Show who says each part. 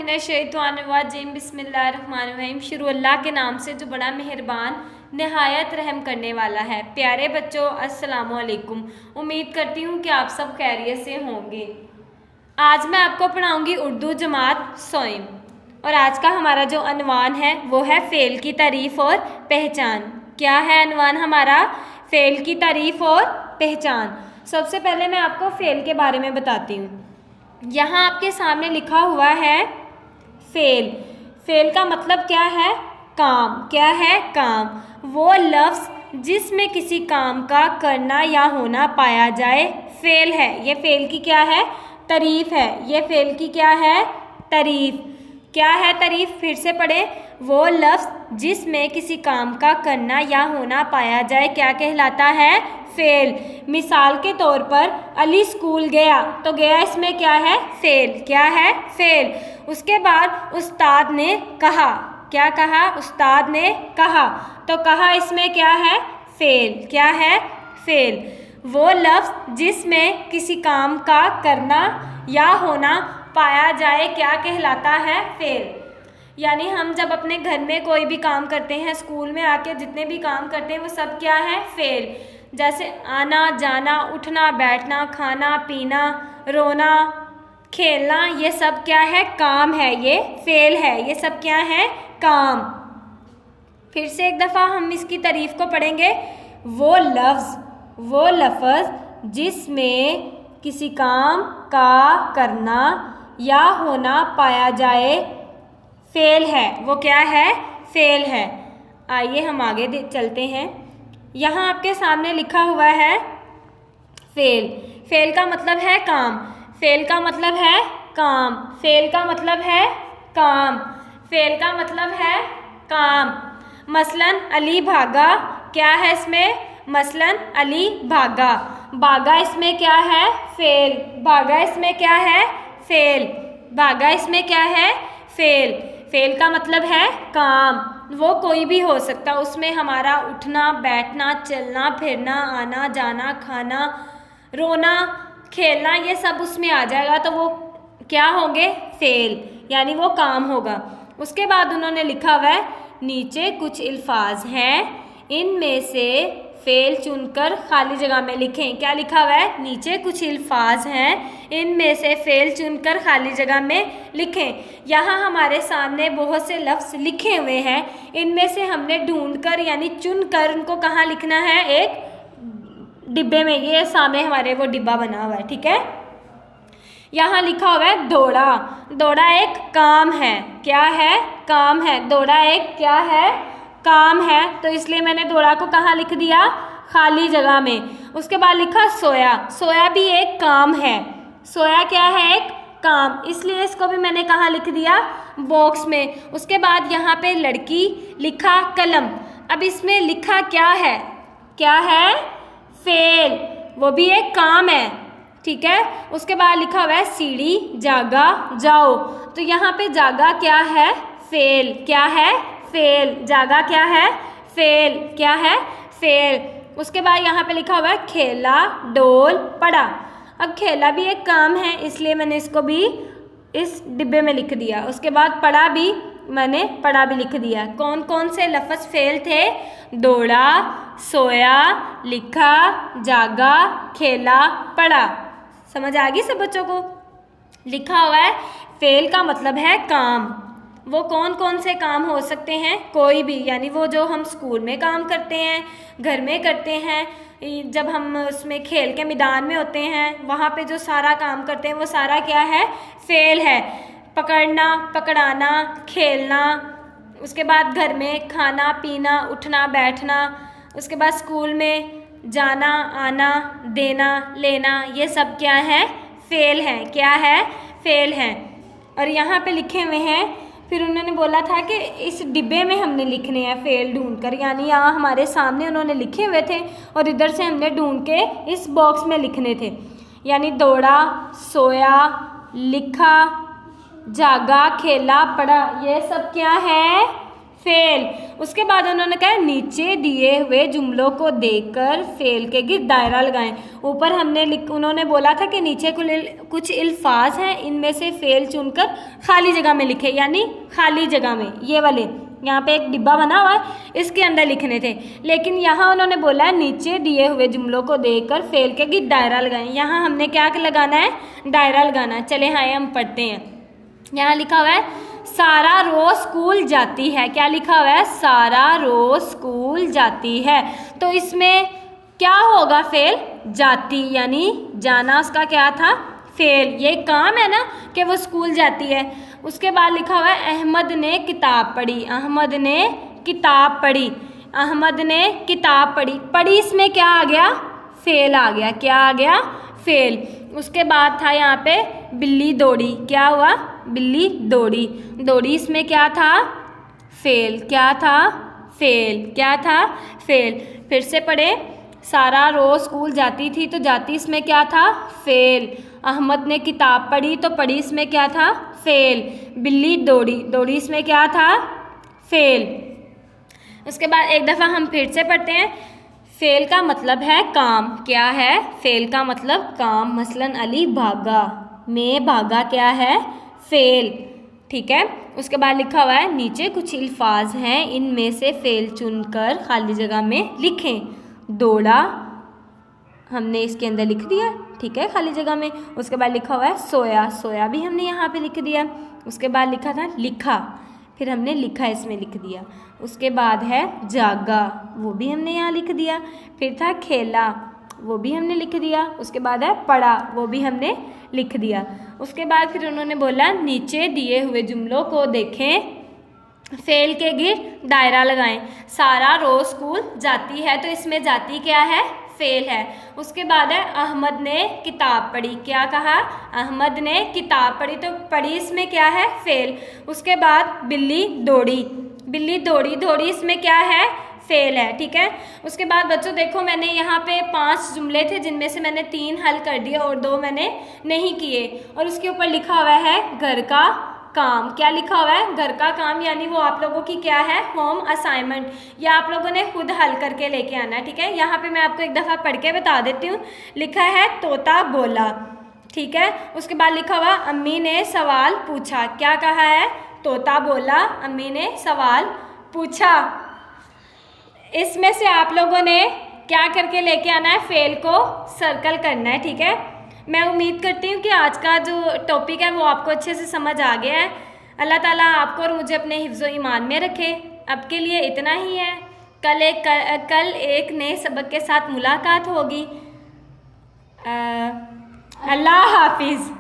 Speaker 1: मिनश्शैतानिर्रजीम बिस्मिल्लाहिर्रहमानिर्रहीम। शुरू अल्लाह के नाम से जो बड़ा मेहरबान नहायत रहम करने वाला है। प्यारे बच्चों, अस्सलामु अलैकुम। उम्मीद करती हूँ कि आप सब खैरियत से होंगे। आज मैं आपको पढ़ाऊँगी उर्दू जमात सोइम, और आज का हमारा जो अनवान है वो है फ़ेल की तारीफ़ और पहचान। क्या है अनवान हमारा? फ़ेल की तारीफ़ और पहचान। सबसे पहले मैं आपको फ़ेल के बारे में बताती हूँ। यहाँ आपके सामने लिखा हुआ है फ़ेल। फ़ेल का मतलब क्या है? काम। क्या है? काम। वो लफ्ज़ जिसमें किसी काम का करना या होना पाया जाए फ़ेल है। ये फ़ेल की क्या है? तारीफ़ है। ये फ़ेल की क्या है? तारीफ़। क्या है तारीफ़? फिर से पढ़े। वो लफ्ज़ जिसमें किसी काम का करना या होना पाया जाए क्या कहलाता है? फ़ेल। मिसाल के तौर पर अली स्कूल गया, तो गया इसमें क्या है? फ़ेल। क्या है? फ़ेल। उसके बाद उस्ताद ने कहा। क्या कहा? उस्ताद ने कहा, तो कहा इसमें क्या है? फ़ेल। क्या है? फ़ेल। वो लफ्ज़ जिसमें किसी काम का करना या होना पाया जाए क्या कहलाता है? फ़ेल। यानी हम जब अपने घर में कोई भी काम करते हैं, स्कूल में आके जितने भी काम करते हैं वो सब क्या है? फ़ेल। जैसे आना जाना, उठना बैठना, खाना पीना, रोना खेलना, ये सब क्या है? काम है। ये फ़ेल है। ये सब क्या है? काम। फिर से एक दफ़ा हम इसकी तारीफ़ को पढ़ेंगे। वो लफ्ज़, वो लफ्ज़ जिसमें किसी काम का करना या होना पाया जाए फ़ेल है। वो क्या है? फ़ेल है। आइए हम आगे चलते हैं। यहाँ आपके सामने लिखा हुआ है फ़ेल। फ़ेल का मतलब है काम। फ़ेल का मतलब है काम। फ़ेल का मतलब है काम। फ़ेल का मतलब है काम। मसलन अली भागा। क्या है इसमें? मसलन अली भागा। भागा इसमें क्या है? फ़ेल। भागा इसमें क्या है? फ़ेल। भागा इसमें क्या है? फ़ेल। फ़ेल का मतलब है काम। वो कोई भी हो सकता, उसमें हमारा उठना बैठना, चलना फिरना, आना जाना, खाना, रोना, खेलना, ये सब उसमें आ जाएगा, तो वो क्या होंगे? फ़ेल। यानी वो काम होगा। उसके बाद उन्होंने लिखा हुआ है नीचे कुछ अल्फाज हैं, इनमें से फ़ेल चुनकर खाली जगह में लिखें। क्या लिखा हुआ है? नीचे कुछ अल्फाज हैं, इनमें से फ़ेल चुनकर खाली जगह में लिखें। यहाँ हमारे सामने बहुत से लफ्ज़ लिखे हुए हैं, इनमें से हमने ढूंढकर यानी चुनकर उनको कहाँ लिखना है? एक डिब्बे में। ये सामने हमारे वो डिब्बा बना हुआ है, ठीक है। यहाँ लिखा हुआ है दौड़ा। दौड़ा एक काम है। क्या है? काम है। दौड़ा एक क्या है? काम है, तो इसलिए मैंने दौड़ा को कहाँ लिख दिया? खाली जगह में। उसके बाद लिखा सोया। सोया भी एक काम है। सोया क्या है? एक काम, इसलिए इसको भी मैंने कहाँ लिख दिया? बॉक्स में। उसके बाद यहाँ पे लड़की लिखा कलम। अब इसमें लिखा क्या है? क्या है? फ़ेल। वो भी एक काम है, ठीक है। उसके बाद लिखा हुआ है सीढ़ी जागा जाओ, तो यहाँ पे जागा क्या है? फ़ेल। क्या है? फ़ेल। जागा क्या है? फ़ेल। क्या है? फ़ेल। उसके बाद यहाँ पे लिखा हुआ है खेला डोल पड़ा। अब खेला भी एक काम है, इसलिए मैंने इसको भी इस डिब्बे में लिख दिया। उसके बाद पढ़ा भी, मैंने पढ़ा भी लिख दिया। कौन कौन से लफ्ज़ फ़ेल थे? दौड़ा, सोया, लिखा, जागा, खेला, पढ़ा। समझ आ गई सब बच्चों को? लिखा हुआ है फ़ेल का मतलब है काम। वो कौन कौन से काम हो सकते हैं? कोई भी, यानी वो जो हम स्कूल में काम करते हैं, घर में करते हैं, जब हम उसमें खेल के मैदान में होते हैं वहाँ पे जो सारा काम करते हैं वो सारा क्या है? फ़ेल है। पकड़ना, पकड़ाना, खेलना, उसके बाद घर में खाना पीना, उठना बैठना, उसके बाद स्कूल में जाना आना, देना लेना, ये सब क्या है? फ़ेल है। क्या है? फ़ेल है। और यहाँ पे लिखे हुए हैं, फिर उन्होंने बोला था कि इस डिब्बे में हमने लिखने हैं फ़ेल ढूंढकर, यानी यहाँ हमारे सामने उन्होंने लिखे हुए थे और इधर से हमने ढूंढ के इस बॉक्स में लिखने थे। यानी दौड़ा, सोया, लिखा, जागा, खेला, पढ़ा, ये सब क्या है? फेल। उसके बाद उन्होंने कहा नीचे दिए हुए जुमलों को देखकर फेल के गिर्द दायरा लगाएं। ऊपर उन्होंने बोला था कि नीचे कुछ अल्फाज हैं, इनमें से फेल चुनकर खाली जगह में लिखे, यानी खाली जगह में ये वाले यहाँ पे एक डिब्बा बना हुआ है, इसके अंदर लिखने थे। लेकिन यहाँ उन्होंने बोला नीचे दिए हुए जुमलों को देखकर फेल के गिर्द दायरा लगाएं। यहाँ हमने क्या लगाना है? दायरा लगाना है। चले हाँ हम पढ़ते हैं। यहाँ लिखा हुआ है सारा रोज स्कूल जाती है। क्या लिखा हुआ है? सारा रोज स्कूल जाती है। तो इसमें क्या होगा? फेल। जाती यानी जाना उसका क्या था? फेल। ये काम है ना कि वो स्कूल जाती है। उसके बाद लिखा हुआ है अहमद ने किताब पढ़ी। अहमद ने किताब पढ़ी। अहमद ने किताब पढ़ी। पढ़ी इसमें क्या आ गया? फेल आ गया। क्या आ गया? फेल। उसके बाद था यहाँ पे बिल्ली दौड़ी। क्या हुआ? बिल्ली दौड़ी। दौड़ी इसमें क्या था? फेल। क्या था? फेल। क्या था? फेल। फिर से पढ़े, सारा रोज स्कूल जाती थी, तो जाती इसमें क्या था? फेल। अहमद ने किताब पढ़ी, तो पढ़ी इसमें क्या था? फेल। बिल्ली दौड़ी। दौड़ी इसमें क्या था? फेल। उसके बाद एक दफ़ा हम फिर से पढ़ते हैं। फेल का मतलब है काम। क्या है? फेल का मतलब काम। मसलन अली भागा, मैं भागा क्या है? फेल। ठीक है। उसके बाद लिखा हुआ है नीचे कुछ अल्फाज हैं, इनमें से फेल चुनकर खाली जगह में लिखें। दौड़ा हमने इसके अंदर लिख दिया, ठीक है, खाली जगह में। उसके बाद लिखा हुआ है सोया। सोया भी हमने यहाँ पे लिख दिया। उसके बाद लिखा था लिखा, फिर हमने लिखा इसमें लिख दिया। उसके बाद है जागा, वो भी हमने यहाँ लिख दिया। फिर था खेला, वो भी हमने लिख दिया। उसके बाद है पढ़ा, वो भी हमने लिख दिया। उसके बाद फिर उन्होंने बोला नीचे दिए हुए जुमलों को देखें, फेल के गिर्द दायरा लगाएं। सारा रोज स्कूल जाती है, तो इसमें जाती क्या है? फेल है। उसके बाद है अहमद ने किताब पढ़ी। क्या कहा? अहमद ने किताब पढ़ी, तो पढ़ी इसमें क्या है? फेल। उसके बाद बिल्ली दौड़ी। बिल्ली दौड़ी, दौड़ी इसमें क्या है? फेल है। ठीक है। उसके बाद बच्चों देखो, मैंने यहाँ पे 5 जुमले थे, जिनमें से मैंने 3 हल कर दिए और 2 मैंने नहीं किए। और उसके ऊपर लिखा हुआ है घर का काम। क्या लिखा हुआ है? घर का काम, यानी वो आप लोगों की क्या है? Home assignment. या आप लोगों ने खुद हल करके लेके आना है। ठीक है। यहाँ पे मैं आपको एक दफ़ा पढ़ के बता देती हूँ। लिखा है तोता बोला। ठीक है। उसके बाद लिखा हुआ अम्मी ने सवाल पूछा। क्या कहा है? तोता बोला, अम्मी ने सवाल पूछा। इसमें से आप लोगों ने क्या करके लेके आना है? फेल को सर्कल करना है। ठीक है। मैं उम्मीद करती हूँ कि आज का जो टॉपिक है वो आपको अच्छे से समझ आ गया है। अल्लाह ताला आपको और मुझे अपने हिफ्ज़ ईमान में रखे। अब के लिए इतना ही है। कल एक नए सबक के साथ मुलाकात होगी। अल्लाह हाफिज़।